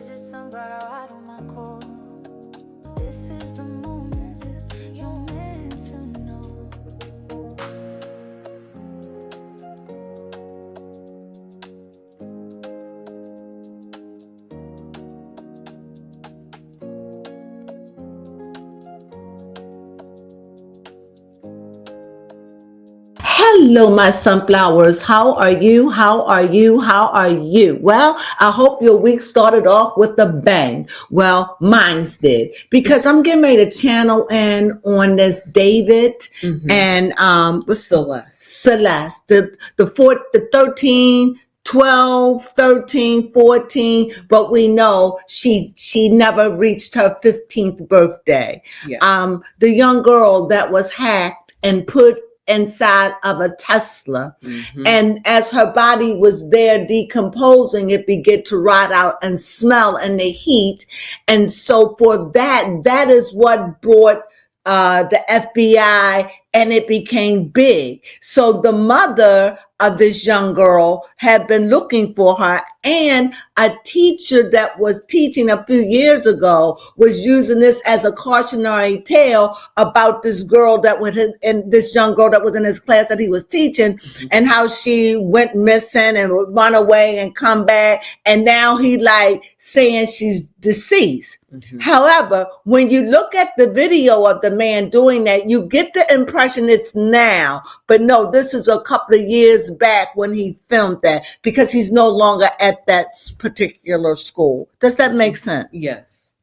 visit some brother out on my call. This is the moment you're meant to know. Hello, my sunflowers. How are you? How are you? How are you? Well, I hope your week started off with a bang. Well, mine's did, because I'm getting ready to channel in on this David and with Celeste, the 13, 12, 13, 14, but we know she never reached her 15th birthday. Yes. The young girl that was hacked and put inside of a Tesla. And as her body was there decomposing, it began to rot out and smell in the heat. And so for that is what brought the FBI, and it became big. So the mother of this young girl had been looking for her, and a teacher that was teaching a few years ago was using this as a cautionary tale about this girl that was in this young girl that was in his class that he was teaching, and how she went missing and would run away and come back, and now he like saying she's deceased. However, when you look at the video of the man doing that, you get the impression it's now. But no, this is a couple of years back when he filmed that, because he's no longer at that particular school. Does that make sense? Yes.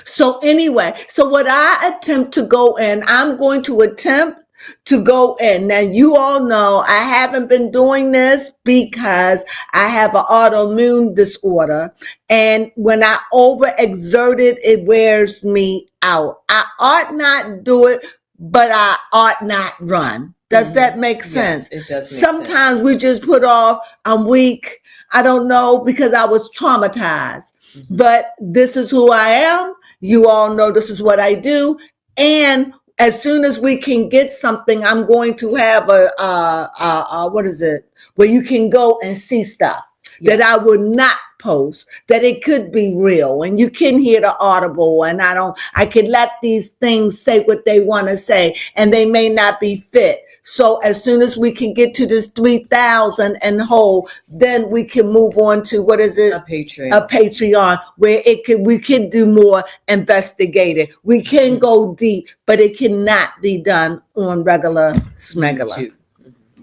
So anyway, so what I attempt to go in, I'm going to attempt to go in. Now, you all know I haven't been doing this because I have an autoimmune disorder. And when I overexert it, it wears me out. I ought not do it, but I ought not run. Does that make sense? Yes, it does make Sometimes sense. we just put off, I'm weak. I don't know, because I was traumatized. But this is who I am. You all know this is what I do. And as soon as we can get something, I'm going to have what is it? Where you can go and see stuff that I would not post, that it could be real, and you can hear the audible, and I can let these things say what they want to say, and they may not be fit. So as soon as we can get to this 3,000 and whole, then we can move on to, what is it? A Patreon, where we can do more investigative. We can go deep, but it cannot be done on regular smegular.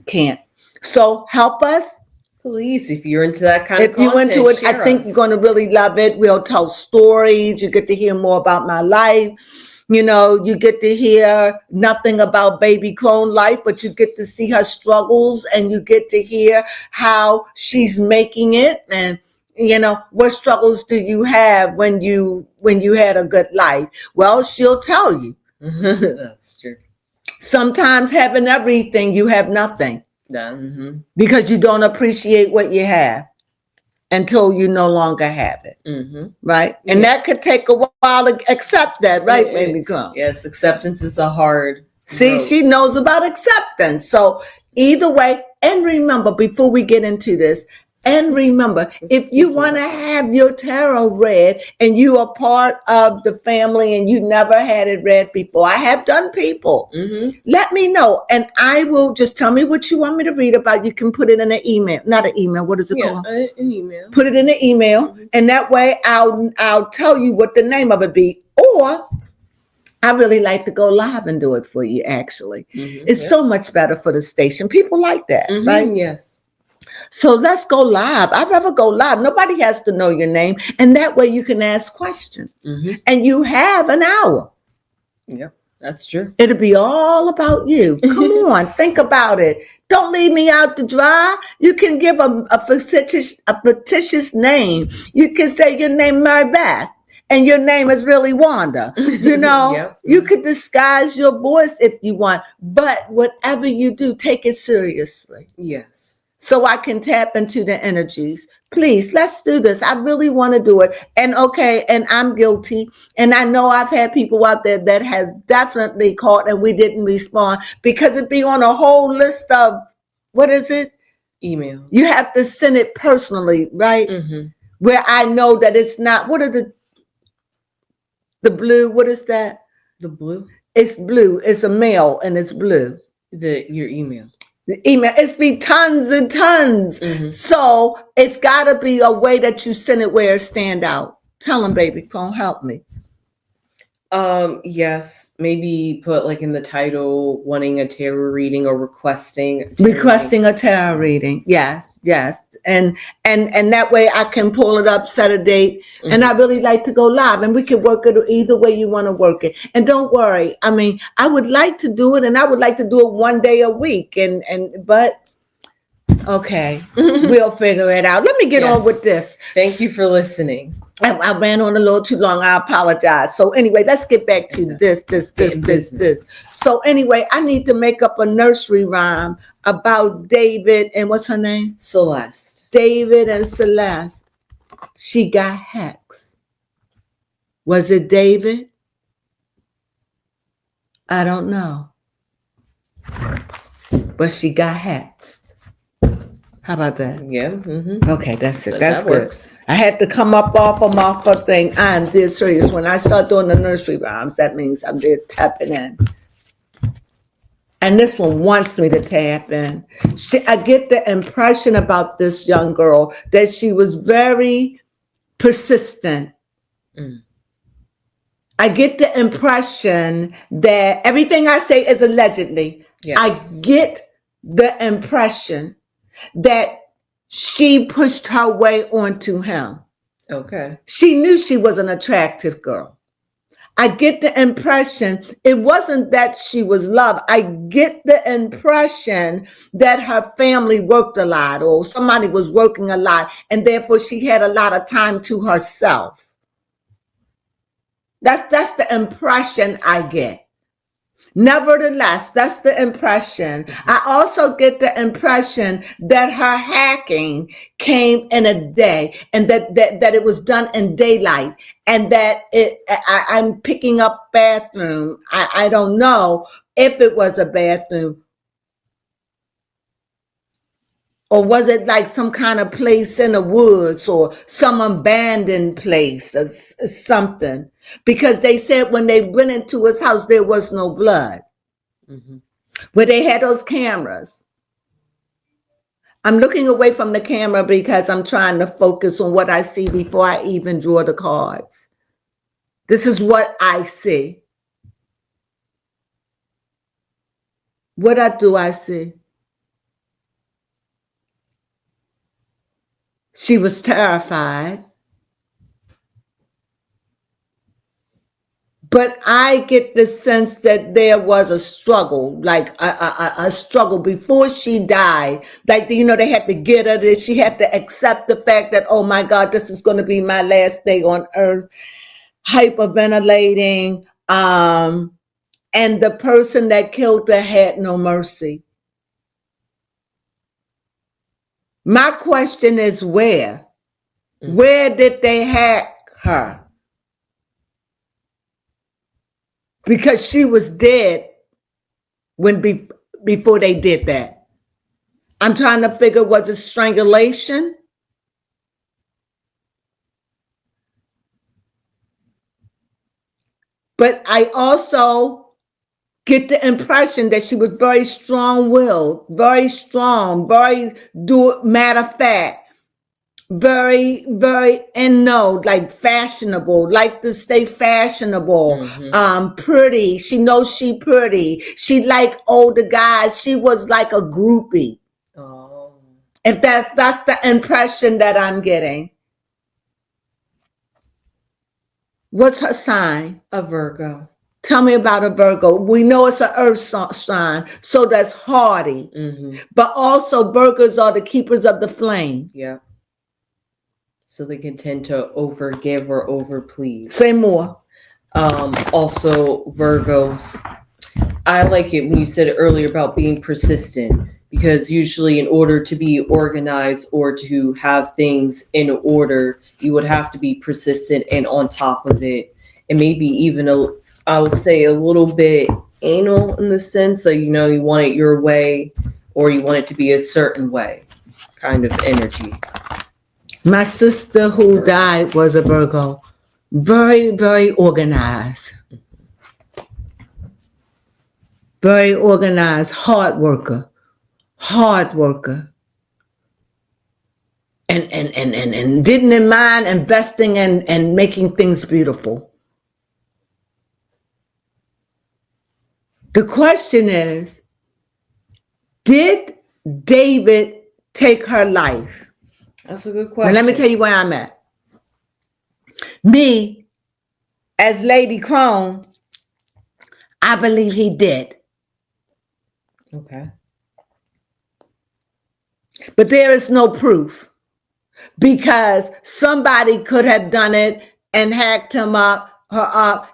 Can't. So help us. Please, if you're into that kind of content, if you're into it, I think you're going to really love it. We'll tell stories. You get to hear more about my life. You know, you get to hear nothing about baby Crone life, but you get to see her struggles, and you get to hear how she's making it. And, you know, what struggles do you have when you had a good life? Well, she'll tell you. That's true. Sometimes having everything, you have nothing. Because you don't appreciate what you have until you no longer have it. Right? And that could take a while to accept that, right, baby girl? Yes, acceptance is a hard See, she knows about acceptance. So either way, and remember, before we get into this, and remember, if you want to have your tarot read and you are part of the family and you never had it read before, I have done people. Let me know, and I will just tell me what you want me to read about. You can put it in an email, not an email. What is it called? An email. Put it in an email, and that way I'll tell you what the name of it be. Or I really like to go live and do it for you. Actually, it's so much better for the station. People like that, right? Yes. So let's go live. I'd rather go live. Nobody has to know your name. And that way you can ask questions. And you have an hour. Yeah, that's true. It'll be all about you. Come on, think about it. Don't leave me out to dry. You can give a fictitious name. You can say your name Mary Beth, and your name is really Wanda. You know, you could disguise your voice if you want. But whatever you do, take it seriously. Yes. So I can tap into the energies. Please, let's do this. I really want to do it. And and I'm guilty. And I know I've had people out there that has definitely called and we didn't respond, because it'd be on a whole list of, what is it? Email. You have to send it personally, right? where I know that it's not. What are the blue? What is that? The blue? It's blue. It's a male and it's blue. Your email. The email. It's be tons and tons. Mm-hmm. So it's got to be a way that you send it where it stand out. Tell them, baby, come help me. Yes, maybe put like in the title, wanting a tarot reading or requesting a tarot reading. Yes, and that way I can pull it up, set a date, and I really like to go live, and we can work it either way you want to work it. And don't worry, I mean, I would like to do it, and I would like to do it one day a week, but okay, we'll figure it out. Let me get on with this. Thank you for listening. I ran on a little too long. I apologize. So anyway, let's get back to this. So anyway, I need to make up a nursery rhyme about David and what's her name? Celeste. David and Celeste. She got hexed. Was it David? I don't know. But she got hexed. How about that? Yeah. Mm-hmm. Okay, that's it. That's good. Works. I had to come up off of my thing. I'm dead serious. When I start doing the nursery rhymes, that means I'm there tapping in. And this one wants me to tap in. I get the impression about this young girl that she was very persistent. I get the impression that everything I say is allegedly. Yes. I get the impression that she pushed her way onto him. Okay. She knew she was an attractive girl. I get the impression it wasn't that she was loved. I get the impression that her family worked a lot or somebody was working a lot and therefore she had a lot of time to herself. That's the impression I get. Nevertheless, that's the impression. I also get the impression that her hacking came in a day and that it was done in daylight and that I'm picking up bathroom. I don't know if it was a bathroom. Or was it like some kind of place in the woods or some abandoned place or something? Because they said when they went into his house, there was no blood. Mm-hmm. Where they had those cameras. I'm looking away from the camera because I'm trying to focus on what I see before I even draw the cards. This is what I see. What do I see? She was terrified. But I get the sense that there was a struggle, like a struggle before she died. Like, you know, they had to get her. She had to accept the fact that, oh my God, this is going to be my last day on earth. Hyperventilating. And the person that killed her had no mercy. My question is where? Where did they hack her? Because she was dead before they did that. I'm trying to figure, was it strangulation? But I also get the impression that she was very strong-willed, very strong, matter of fact, very, very like fashionable, like to stay fashionable, pretty. She knows she pretty. She like older guys. She was like a groupie. Oh. If that's the impression that I'm getting. What's her sign? A Virgo. Tell me about a Virgo. We know it's an earth sign, so that's hardy. Mm-hmm. But also Virgos are the keepers of the flame. Yeah. So they can tend to overgive or overplease. Say more. Also, Virgos, I like it when you said earlier about being persistent, because usually in order to be organized or to have things in order, you would have to be persistent and on top of it. And maybe even, I would say, a little bit anal in the sense that, you know, you want it your way or you want it to be a certain way kind of energy. My sister who died was a Virgo. Very, very organized. Very organized, hard worker. And didn't mind investing and making things beautiful. The question is, did David take her life? That's a good question. Now let me tell you where I'm at. Me, as Lady Crone, I believe he did. Okay. But there is no proof, because somebody could have done it and hacked her up.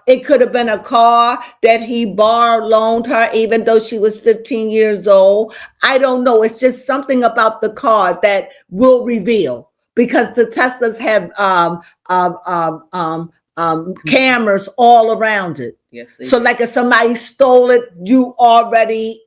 It could have been a car that he loaned her, even though she was 15 years old. I don't know. It's just something about the car that will reveal, because the Teslas have cameras all around it. Yes. So like if somebody stole it, you already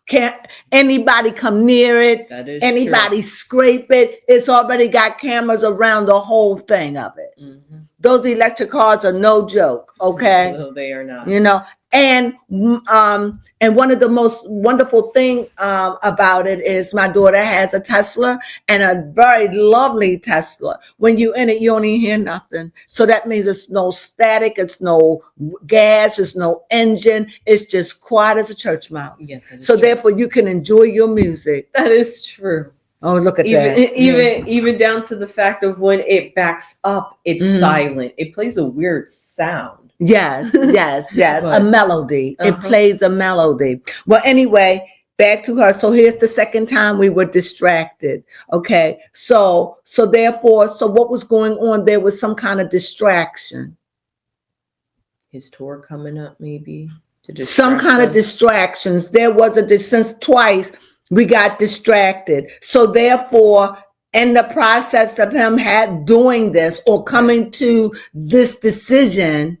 can't anybody come near it. That is anybody scrape it. It's already got cameras around the whole thing of it. Mm-hmm. Those electric cars are no joke. Okay. No, they are not. You know, and one of the most wonderful thing about it is my daughter has a Tesla, and a very lovely Tesla. When you in it, you don't even hear nothing. So that means it's no static, it's no gas, it's no engine. It's just quiet as a church mouse. Yes. So therefore, you can enjoy your music. That is true. Oh, look at even, that. Even down to the fact of when it backs up, it's silent. It plays a weird sound. Yes. A melody. It plays a melody. Well, anyway, back to her. So here's the second time we were distracted. Okay. So therefore, what was going on? There was some kind of distraction. His tour coming up, maybe. Some kind of distractions. There was since twice we got distracted. So therefore, in the process of him doing this or coming to this decision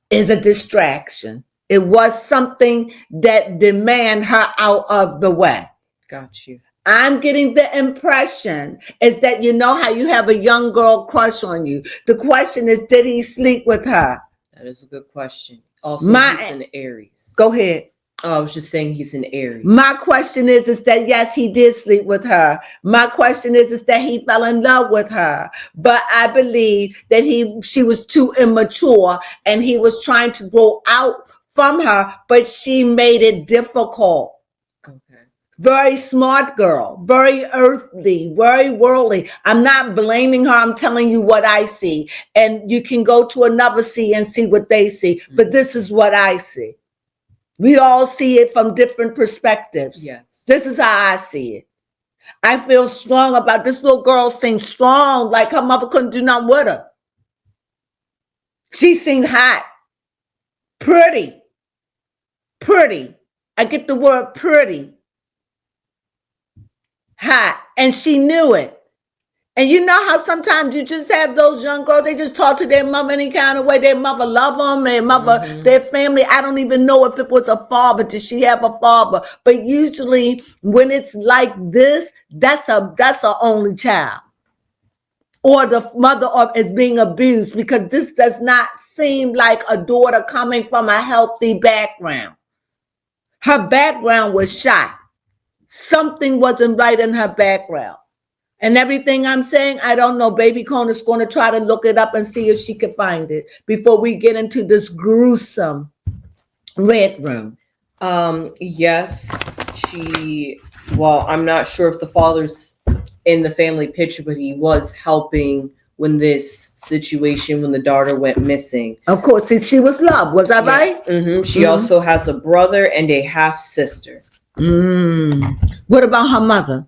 is a distraction. It was something that demand her out of the way. Got you. I'm getting the impression is that, you know how you have a young girl crush on you. The question is, did he sleep with her? That is a good question. Also, he's an Aries. Go ahead. Oh, I was just saying he's an Aries. My question is that yes, he did sleep with her. My question is that he fell in love with her. But I believe that she was too immature and he was trying to grow out from her, but she made it difficult. Okay. Very smart girl, very earthly, very worldly. I'm not blaming her. I'm telling you what I see. And you can go to another see and see what they see. But this is what I see. We all see it from different perspectives. Yes. This is how I see it. I feel strong about this little girl. Sings strong like her mother couldn't do nothing with her. She sings hot. Pretty. I get the word pretty. Hot. And she knew it. And you know how sometimes you just have those young girls, they just talk to their mother any kind of way. Their mother love them, their mother, their family. I don't even know if it was a father. Did she have a father? But usually when it's like this, that's a only child. Or the mother is being abused, because this does not seem like a daughter coming from a healthy background. Her background was shot. Something wasn't right in her background. And everything I'm saying, I don't know. Baby Crone is going to try to look it up and see if she can find it before we get into this gruesome red room. Yes, I'm not sure if the father's in the family picture, but he was helping when this situation, when the daughter went missing. Of course, she was loved. Was that right? Mm-hmm. She also has a brother and a half sister. What about her mother?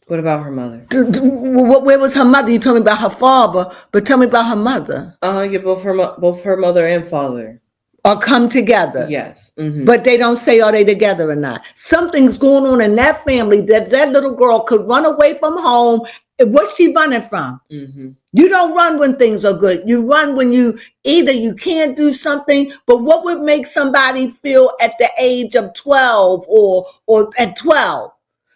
What about her mother? Where was her mother? You told me about her father, but tell me about her mother. Yeah, both her mother and father are come together. Yes, but they don't say are they together or not. Something's going on in that family that little girl could run away from home. What's she running from? You don't run when things are good. You run when you can't do something. But what would make somebody feel at the age of 12 or at 12?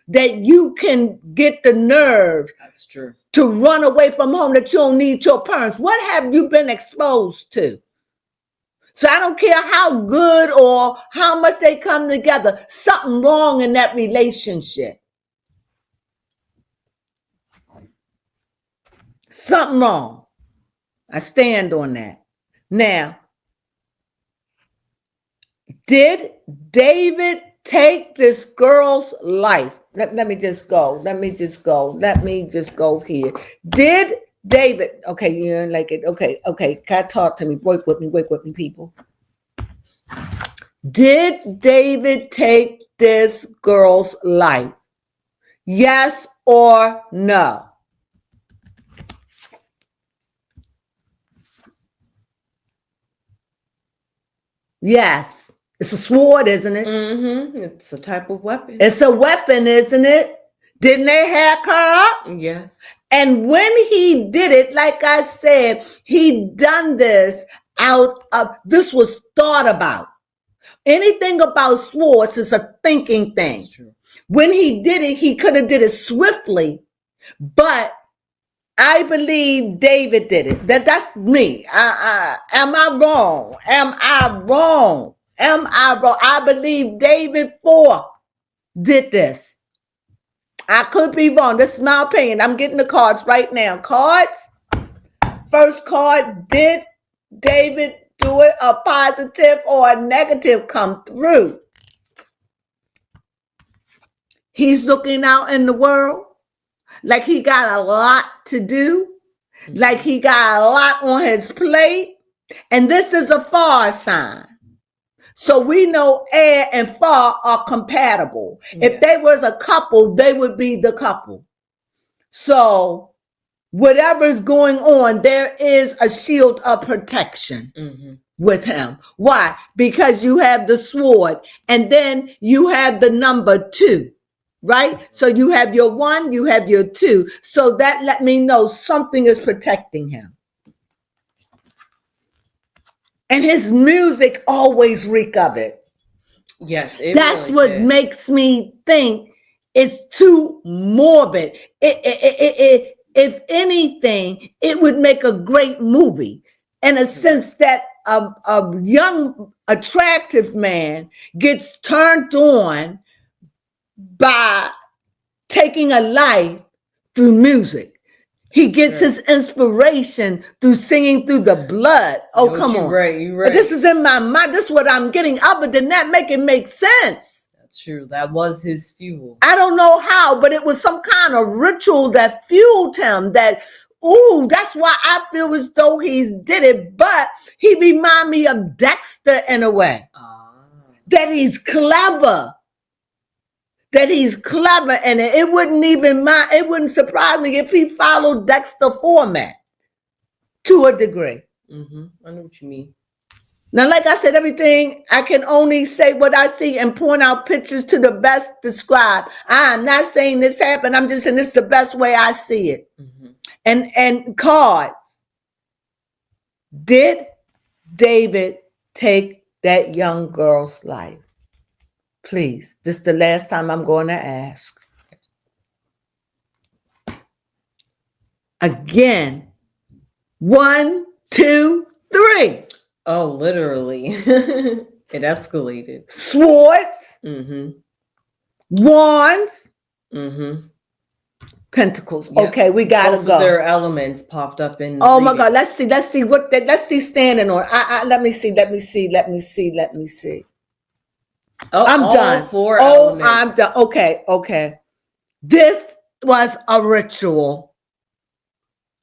that you can get the nerve That's true. to run away from home, that you don't need your parents? What have you been exposed to? So I don't care how good or how much they come together, something wrong in that relationship. Something wrong. I stand on that. Now, did David take this girl's life? Let me just go here. Did David, okay, you don't like it. Okay, can I talk to me? Work with me, people. Did David take this girl's life? Yes or no? Yes. It's a sword, isn't it? Mm-hmm. It's a type of weapon. It's a weapon, isn't it? Didn't they hack her up? Yes. And when he did it, like I said, he done this out of, this was thought about. Anything about swords is a thinking thing. That's true. When he did it, he could have did it swiftly, but I believe David did it. That's me. Am I wrong? I believe David 4 did this. I could be wrong. This is my opinion. I'm getting the cards right now. Cards. First card, did David do it? A positive or a negative come through? He's looking out in the world like he got a lot to do, like he got a lot on his plate. And this is a far sign. So we know air and far are compatible. Yes. If they was a couple, they would be the couple. So whatever's going on, there is a shield of protection with him. Why? Because you have the sword, and then you have the number 2. Right? So you have your 1, you have your 2. So that let me know something is protecting him. And his music always reek of it. Yes. That's really what makes me think it's too morbid. If anything, it would make a great movie in a sense that a young, attractive man gets turned on by taking a life through music. He gets his inspiration through singing through the blood. Oh, come on. You're right. This is in my mind. This is what I'm getting. Other than that, make it make sense. That's true. That was his fuel. I don't know how, but it was some kind of ritual that fueled him. That's why I feel as though he's did it. But he remind me of Dexter in a way. That he's clever. And it wouldn't surprise me if he followed Dexter format to a degree. I know what you mean. Now, like I said, everything, I can only say what I see and point out pictures to the best describe. I'm not saying this happened. I'm just saying this is the best way I see it. And cards. Did David take that young girl's life? Please, this is the last time I'm going to ask. Again, 1, 2, 3. Oh, literally. It escalated. Swords. Wands. Pentacles. Yep. Okay, we gotta go. Their elements popped up in. Oh my God! Let's see let's see standing on. Let me see. Oh, I'm done. 4 elements. I'm done. Okay. This was a ritual.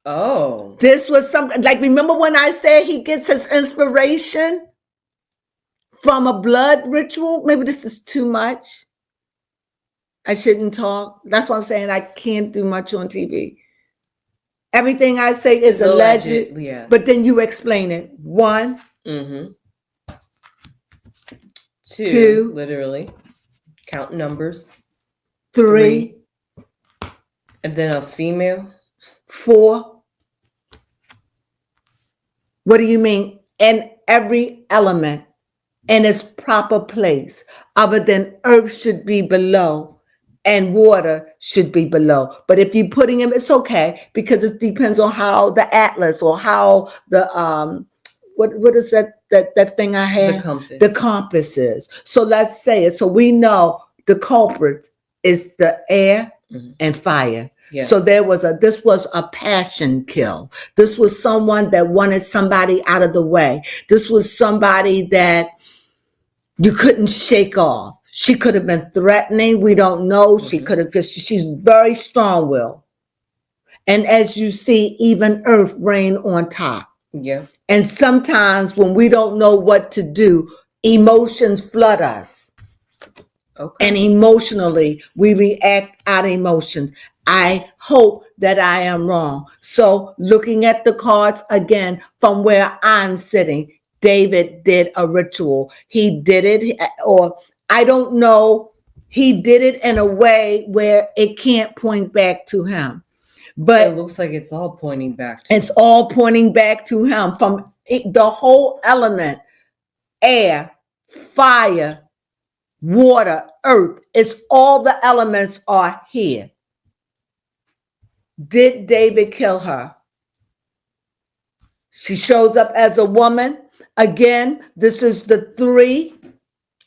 Oh. This was something, like, remember when I said he gets his inspiration from a blood ritual? Maybe this is too much. I shouldn't talk. That's what I'm saying. I can't do much on TV. Everything I say is alleged, yes. But then you explain it. 1. 2, literally count numbers. 3, and then a female. 4. What do you mean? And every element in its proper place, other than earth should be below and water should be below. But if you're putting him, it's okay because it depends on how the atlas or how the what is that thing I have? The compass. The compass is. So let's say it. So we know the culprit is the air and fire. Yes. So this was a passion kill. This was someone that wanted somebody out of the way. This was somebody that you couldn't shake off. She could have been threatening. We don't know. She could have, because she's very strong-willed. And as you see, even earth reign on top. Yeah. And sometimes when we don't know what to do, emotions flood us. Okay. And emotionally, we react out of emotions. I hope that I am wrong. So looking at the cards again from where I'm sitting, David did a ritual. He did it, or I don't know, he did it in a way where it can't point back to him. But it looks like it's all pointing back to it's all pointing back to him from the whole element, air, fire, water, earth. It's all the elements are here. Did David kill her? She shows up as a woman. Again, this is the 3.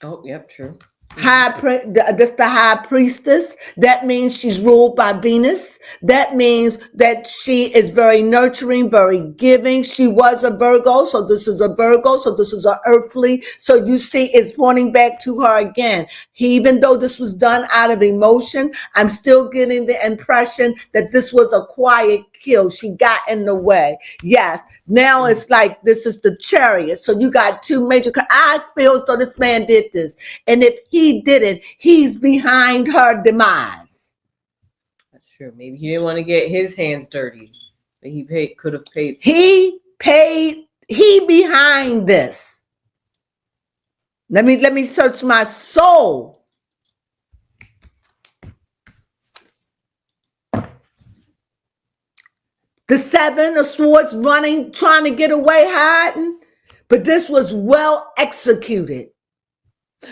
Oh, yep, true. This the high priestess. That means she's ruled by Venus. That means that she is very nurturing, very giving. She was a Virgo, so this is a Virgo, so this is an earthly. So you see, it's pointing back to her again. Even though this was done out of emotion, I'm still getting the impression that this was a quiet kill. She got in the way. Yes. Now it's like this is the Chariot. So you got 2 major. I feel as though this man did this. And if he didn't, he's behind her demise. That's true. Maybe he didn't want to get his hands dirty. But he could have paid. He behind this. Let me search my soul. The 7 of swords running, trying to get away, hiding. But this was well executed.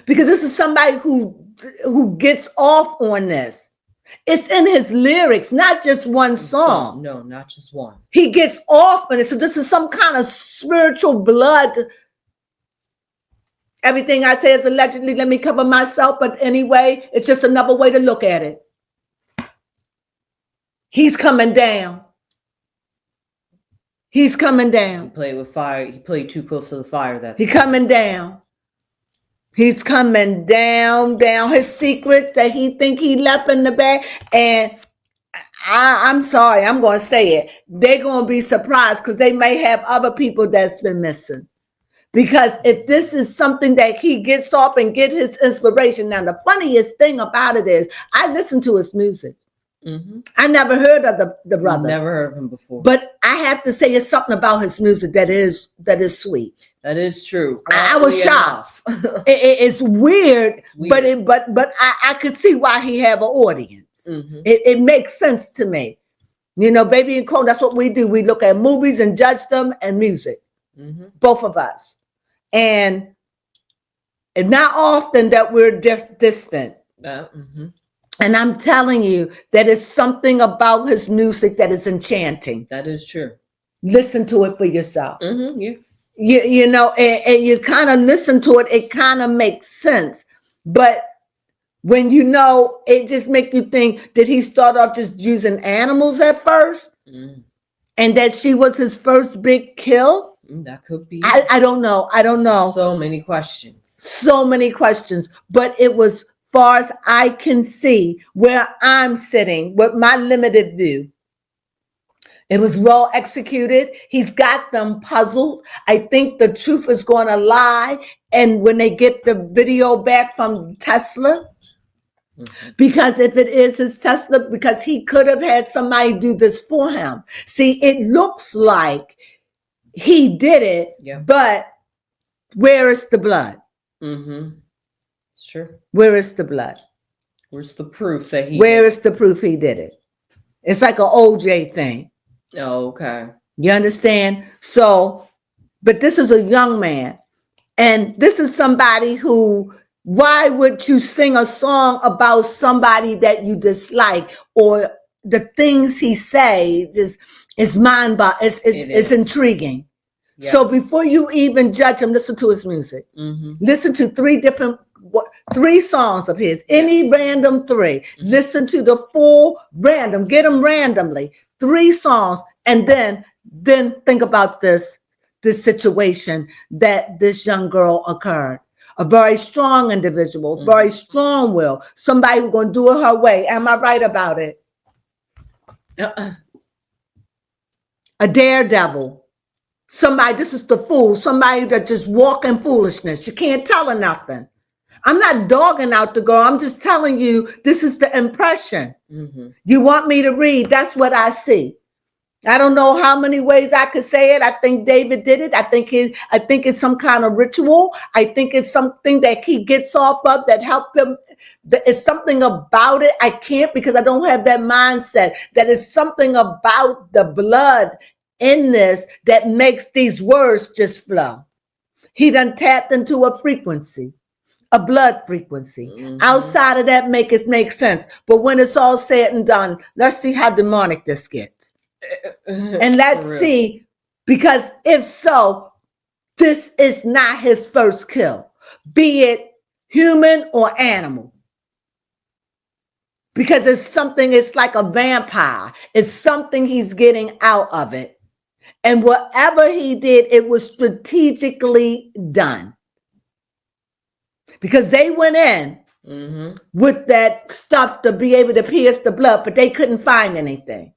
Because this is somebody who gets off on this. It's in his lyrics, not just one song. No, not just one. He gets off on it. So this is some kind of spiritual blood. Everything I say is allegedly, let me cover myself. But anyway, it's just another way to look at it. He's coming down. He's coming down. He played with fire. He played too close to the fire. He's coming down. He's coming down. His secrets that he think he left in the bag. And I'm sorry, I'm going to say it. They're going to be surprised because they may have other people that's been missing. Because if this is something that he gets off and get his inspiration. Now, the funniest thing about it is I listen to his music. Mm-hmm. I never heard of the brother. Never heard of him before. But I have to say it's something about his music that is sweet. That is true. I was shocked. It's weird, but I could see why he have an audience. Mm-hmm. It makes sense to me. You know, Baby and Crones, that's what we do. We look at movies and judge them and music. Mm-hmm. Both of us. And not often that we're distant. Mm-hmm. And I'm telling you that it's something about his music that is enchanting. That is true. Listen to it for yourself. Mm-hmm, yeah. You know, and you kind of listen to it, it kind of makes sense. But when you know, it just makes you think, did he start off just using animals at first? Mm. And that she was his first big kill? That could be. I don't know. I don't know. So many questions. So many questions. But it was, far as I can see, where I'm sitting with my limited view, it was well executed. He's got them puzzled. I think the truth is going to lie. And when they get the video back from Tesla, mm-hmm. Because if it is his Tesla, because he could have had somebody do this for him. See, it looks like he did it, yeah. But where is the blood? Mm-hmm. Sure. Where is the blood? Where's the proof that he Where is the proof he did it? It's like an OJ thing. Oh, okay. You understand? So, but this is a young man. And this is somebody who Why would you sing a song about somebody that you dislike, or the things he says is it's intriguing. Yes. So before you even judge him, listen to his music. Listen to three songs of his, any random three. Listen to the full random, get them randomly, 3 songs, and then think about this situation that this young girl occurred. A very strong individual, very strong will, somebody who's going to do it her way. Am I right about it? A daredevil. Somebody, this is the fool, somebody that just walk in foolishness. You can't tell her nothing. I'm not dogging out the girl. I'm just telling you, this is the impression. You want me to read, that's what I see. I don't know how many ways I could say it. I think David did it. I think it's some kind of ritual. I think it's something that he gets off of that helped him. It's something about it. I can't, because I don't have that mindset. That is something about the blood in this that makes these words just flow. He done tapped into a frequency, a blood frequency. Outside of that, make sense. But when it's all said and done, let's see how demonic this gets. And let's see, because if so, this is not his first kill, be it human or animal. Because it's like a vampire. It's something he's getting out of it. And whatever he did, it was strategically done. Because they went in with that stuff to be able to pierce the blood, but they couldn't find anything.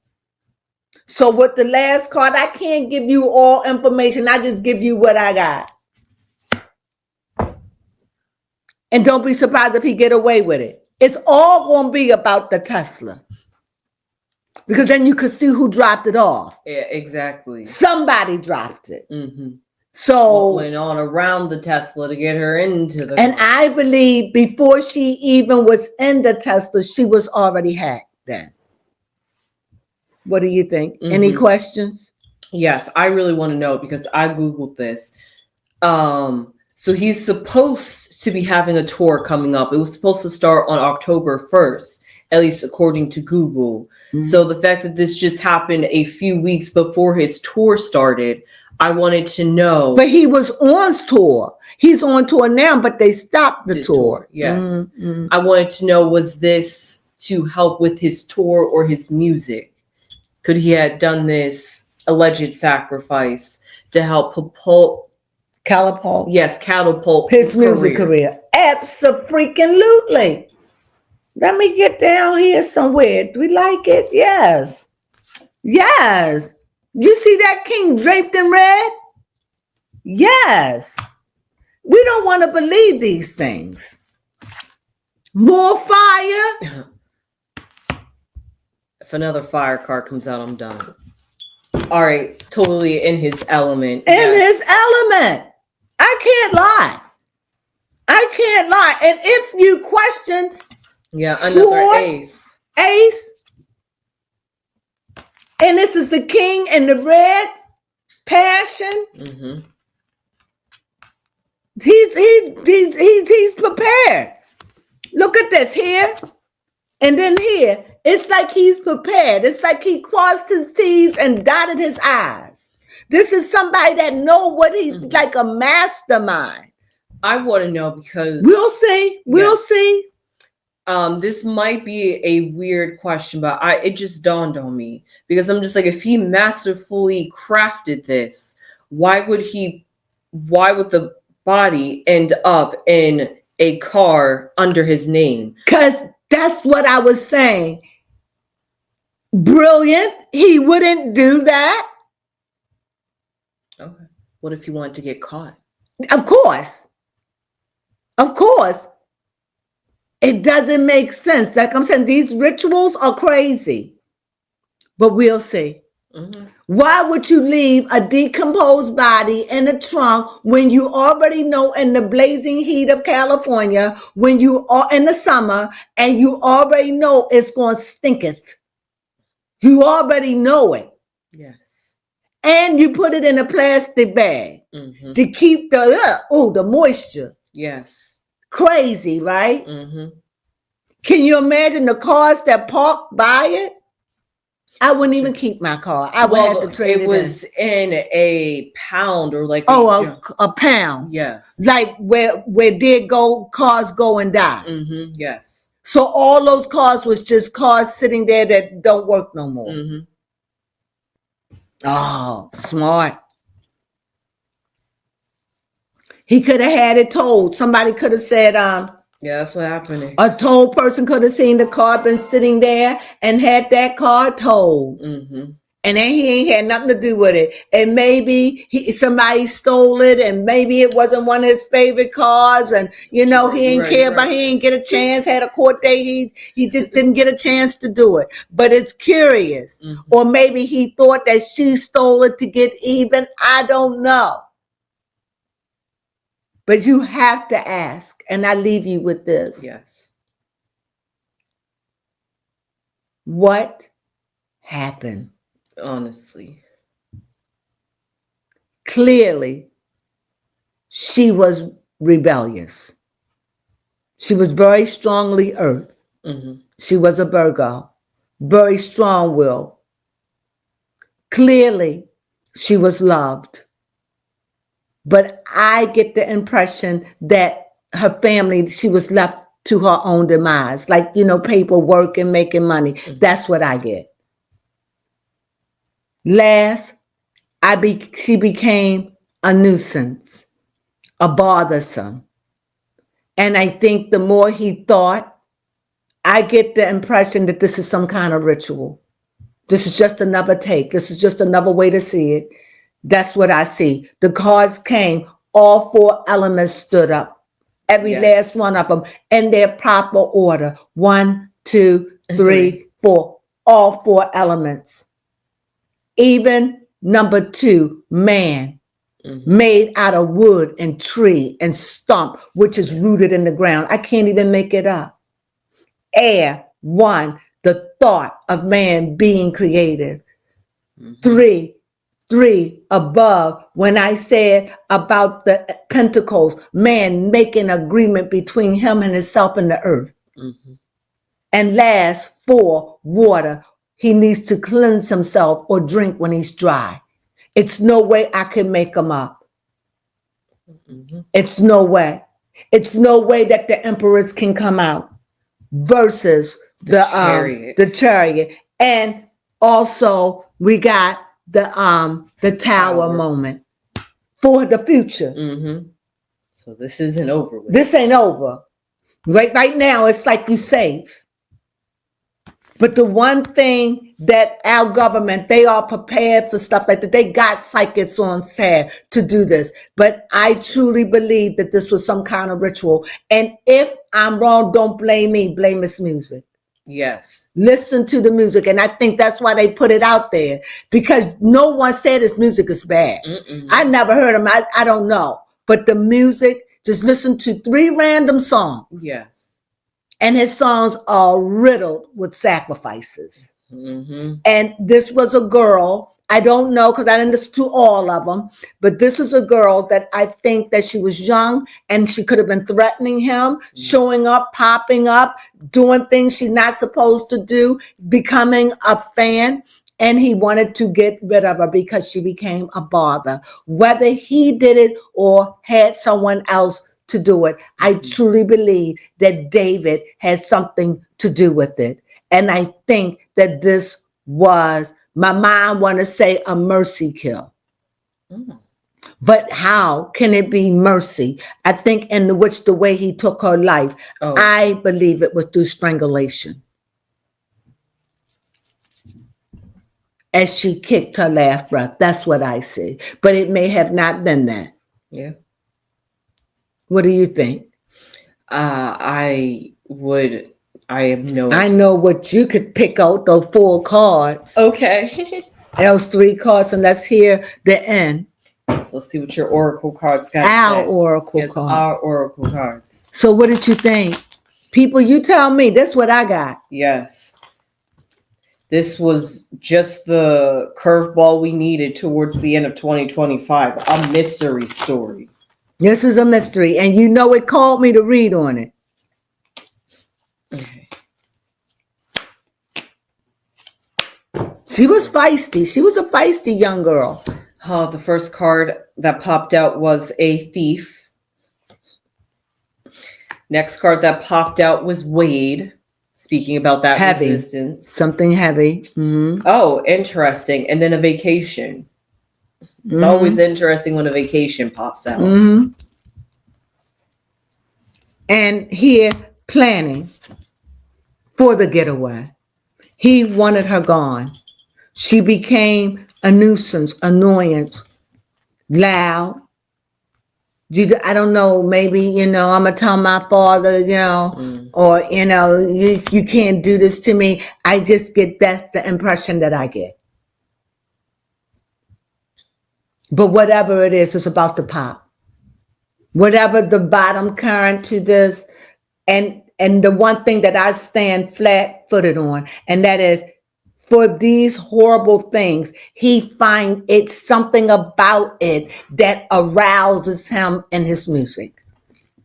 So with the last card, I can't give you all information. I just give you what I got. And don't be surprised if he get away with it. It's all going to be about the Tesla. Because then you could see who dropped it off. Yeah, exactly. Somebody dropped it. So what went on around the Tesla to get her into the... And I believe before she even was in the Tesla, she was already hacked then. What do you think? Any questions? Yes, I really want to know, because I Googled this. So he's supposed to be having a tour coming up. It was supposed to start on October 1st, at least according to Google. So the fact that this just happened a few weeks before his tour started, I wanted to know. But he was on tour. He's on tour now, but they stopped the tour. Yes. I wanted to know, was this to help with his tour or his music? Could he have done this alleged sacrifice to help catapult his music career? Abso-freaking-lutely. Let me get down here somewhere. Do we like it? Yes. Yes. You see that king draped in red? Yes. We don't want to believe these things. More fire. If another fire card comes out, I'm done. All right, totally in his element. His element. I can't lie. And if you question, another sword, ace. And this is the king in the red passion. He's prepared. Look at this here. And then here, it's like he's prepared. It's like he crossed his T's and dotted his I's. This is somebody that know what he's like, a mastermind. I want to know, because we'll see. We'll see. This might be a weird question, but it just dawned on me, because I'm just like, if he masterfully crafted this, why would the body end up in a car under his name? Because that's what I was saying. Brilliant. He wouldn't do that. Okay. What if he wanted to get caught? Of course. It doesn't make sense. Like I'm saying, these rituals are crazy. But we'll see. Why would you leave a decomposed body in a trunk when you already know, in the blazing heat of California, when you are in the summer, and you already know it's going to stinketh? You already know it. Yes. And you put it in a plastic bag to keep the moisture. Yes. Crazy, right? Mm-hmm. Can you imagine the cars that parked by it? I wouldn't even keep my car. I would have to trade it was in. in a pound or like A pound. Yes. Like where did go cars go and die. Mm-hmm. Yes. So all those cars was just cars sitting there that don't work no more. Mm-hmm. Oh, smart. He could have had it towed. Somebody could have said, Yeah, that's what happened. a tow person could have seen the car been sitting there and had that car towed. Mm-hmm. And then he ain't had nothing to do with it. And maybe somebody stole it, and maybe it wasn't one of his favorite cars. And he ain't care about. He ain't get a chance. Had a court date. He just didn't get a chance to do it. But it's curious. Mm-hmm. Or maybe he thought that she stole it to get even. I don't know. But you have to ask, and I leave you with this. Yes. What happened? Honestly. Clearly, she was rebellious. She was very strongly earth. Mm-hmm. She was a Virgo, very strong-willed. Clearly, she was loved. But I get the impression that her family, she was left to her own demise, like, paperwork and making money. Mm-hmm. That's what I get. Last, she became a nuisance, a bothersome. And I think the more he thought, I get the impression that this is some kind of ritual. This is just another take. This is just another way to see it. That's what I see. The cards came. All 4 elements stood up. Every last one of them in their proper order. 1, 2, 3, 4. All 4 elements. Even number 2, man, made out of wood and tree and stump, which is rooted in the ground. I can't even make it up. Air, 1, the thought of man being creative. 3, above, when I said about the pentacles, man making agreement between him and himself and the earth. Mm-hmm. And last, 4, water. He needs to cleanse himself or drink when he's dry. It's no way I can make them up. Mm-hmm. It's no way. It's no way that the empress can come out versus the chariot. And also we got the tower moment for the future. Mm-hmm. So this isn't over with. This ain't over. Right now, it's like you safe. But the one thing that our government, they are prepared for stuff like that. They got psychics on staff to do this. But I truly believe that this was some kind of ritual. And if I'm wrong, don't blame me. Blame this music. Yes. Listen to the music. And I think that's why they put it out there. Because no one said his music is bad. Mm-mm. I never heard him. I don't know. But the music, just listen to 3 random songs. Yes. And his songs are riddled with sacrifices. Mm-hmm. And this was a girl. I don't know because I didn't listen to all of them. But this is a girl that I think that she was young and she could have been threatening him, showing up, popping up, doing things she's not supposed to do, becoming a fan. And he wanted to get rid of her because she became a bother. Whether he did it or had someone else to do it, I truly believe that David has something to do with it. And I think that this was, my mind want to say, a mercy kill. But how can it be mercy? I think in which the way he took her life, I believe it was through strangulation. As she kicked her last breath. That's what I see. But it may have not been that. Yeah. What do you think? I have no idea. I know what you could pick out, those 4 cards. Okay. Those 3 cards, and let's hear the end. So let's see what your oracle cards got. Our oracle cards. Our oracle cards. So what did you think? People, you tell me. That's what I got. Yes. This was just the curveball we needed towards the end of 2025. A mystery story. This is a mystery, and you know it called me to read on it. Okay. She was feisty. She was a feisty young girl. The first card that popped out was a thief. Next card that popped out was Wade. Speaking about that Heavy. resistance. Something heavy. Mm-hmm. Oh, interesting. And then a vacation. It's always interesting when a vacation pops out. Mm-hmm. And here, planning for the getaway. He wanted her gone. She became a nuisance, annoyance, loud. I don't know, maybe, I'm going to tell my father, or, you can't do this to me. I just get, that's the impression that I get. But whatever it is, it's about to pop. Whatever the bottom current to this, and the one thing that I stand flat-footed on, and that is, for these horrible things, he finds it's something about it that arouses him in his music.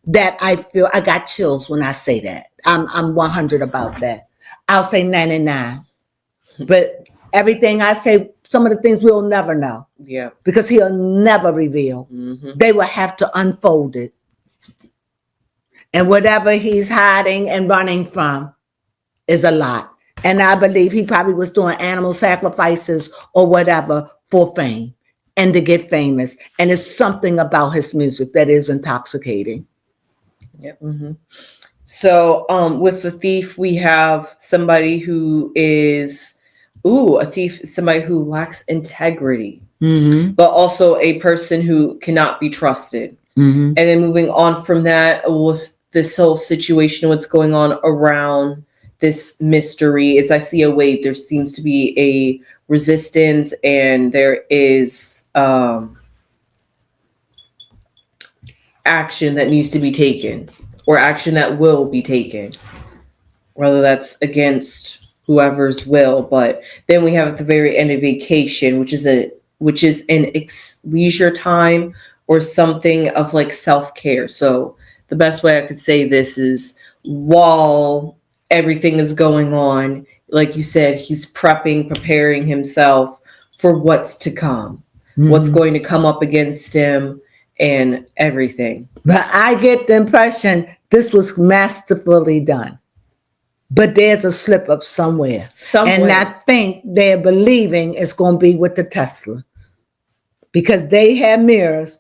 That I feel, I got chills when I say that. I'm 100 about that. I'll say 99. But everything I say, some of the things we'll never know. Yeah. Because he'll never reveal. Mm-hmm. They will have to unfold it. And whatever he's hiding and running from is a lot. And I believe he probably was doing animal sacrifices or whatever for fame and to get famous. And it's something about his music that is intoxicating. Yep. Mm-hmm. So with the thief, we have somebody who is, a thief, somebody who lacks integrity, but also a person who cannot be trusted. And then moving on from that, with this whole situation, what's going on around this mystery is I see a Wade. There seems to be a resistance, and there is action that needs to be taken, or action that will be taken, whether that's against whoever's will. But then we have at the very end of vacation, which is an leisure time or something of like self-care. So the best way I could say this is, while everything is going on, like you said, he's preparing himself for what's to come, what's going to come up against him and everything. But I get the impression this was masterfully done. But there's a slip up somewhere. And I think they're believing it's going to be with the Tesla. Because they have mirrors,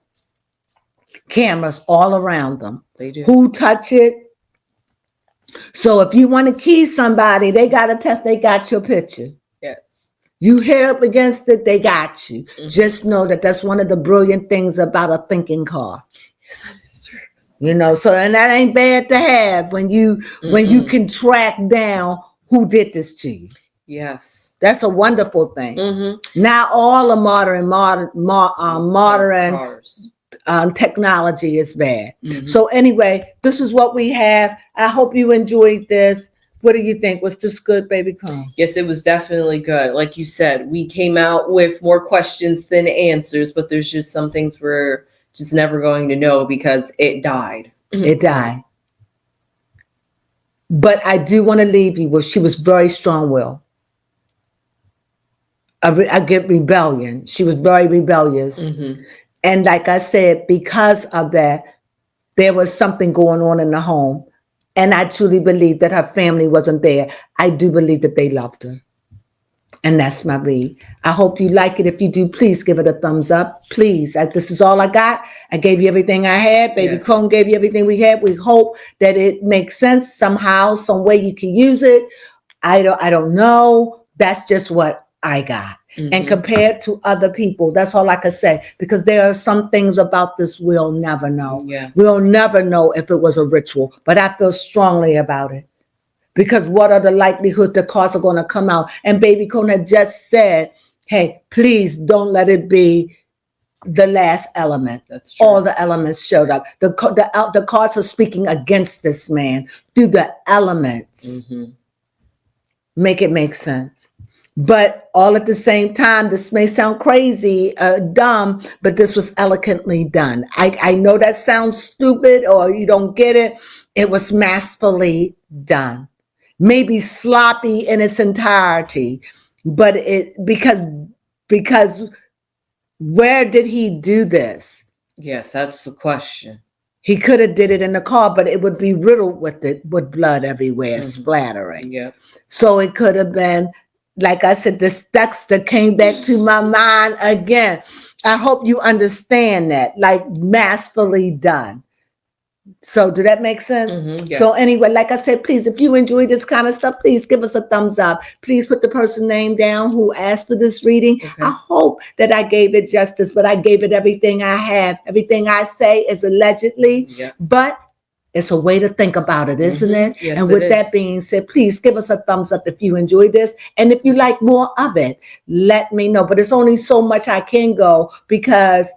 cameras all around them. They do. Who touch it? So if you want to key somebody, they got a test, they got your picture. Yes. You hit up against it, they got you. Just know that that's one of the brilliant things about a thinking car. Yes, that is true. So, and that ain't bad to have when you can track down who did this to you. Yes. That's a wonderful thing. Not all the modern technology is bad. So anyway, this is what we have. I hope you enjoyed this. What do you think? Was this good, baby Crones? Yes, it was definitely good. Like you said, we came out with more questions than answers, but there's just some things we're just never going to know because it died. It died. But I do want to leave you with, she was very strong-willed. I get rebellion. She was very rebellious. And like I said, because of that, there was something going on in the home. And I truly believe that her family wasn't there. I do believe that they loved her. And that's my read. I hope you like it. If you do, please give it a thumbs up. Please. This is all I got. I gave you everything I had. Baby Crone gave you everything we had. We hope that it makes sense somehow, some way you can use it. I don't know. That's just what I got. And compared to other people, that's all I could say. Because there are some things about this we'll never know. We'll never know if it was a ritual. But I feel strongly about it. Because what are the likelihoods the cards are going to come out? And Baby Crone had just said, hey, please don't let it be the last element. That's true. All the elements showed up. The cards are speaking against this man through the elements. Make it make sense. But all at the same time, this may sound crazy, dumb, but this was elegantly done. I know that sounds stupid or you don't get it. It was masterfully done. Maybe sloppy in its entirety, but because where did he do this? Yes, that's the question. He could have did it in the car, but it would be riddled with blood everywhere, splattering. Yep. So it could have been, like I said, this Dexter came back to my mind again. I hope you understand that, like masterfully done. So did that make sense? Yes. So anyway, like I said, please, if you enjoy this kind of stuff, please give us a thumbs up. Please put the person name down who asked for this reading. Okay. I hope that I gave it justice, but I gave it everything I have. Everything I say is allegedly, but it's a way to think about it, isn't it? Yes, and with that being said, please give us a thumbs up if you enjoyed this. And if you like more of it, let me know. But it's only so much I can go because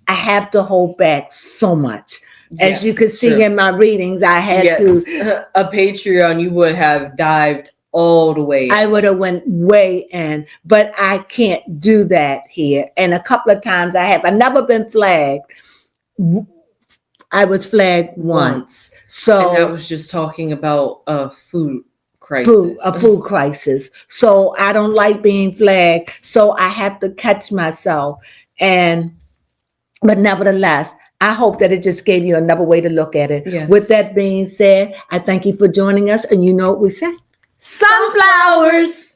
I have to hold back so much. As you can see in my readings, I had to. A Patreon, you would have dived all the way. I would have went way in, but I can't do that here. And a couple of times I've never been flagged. I was flagged once. So and that was just talking about a food crisis. A food crisis. So I don't like being flagged. So I have to catch myself. But nevertheless, I hope that it just gave you another way to look at it. Yes. With that being said, I thank you for joining us. And you know what we say? Sunflowers!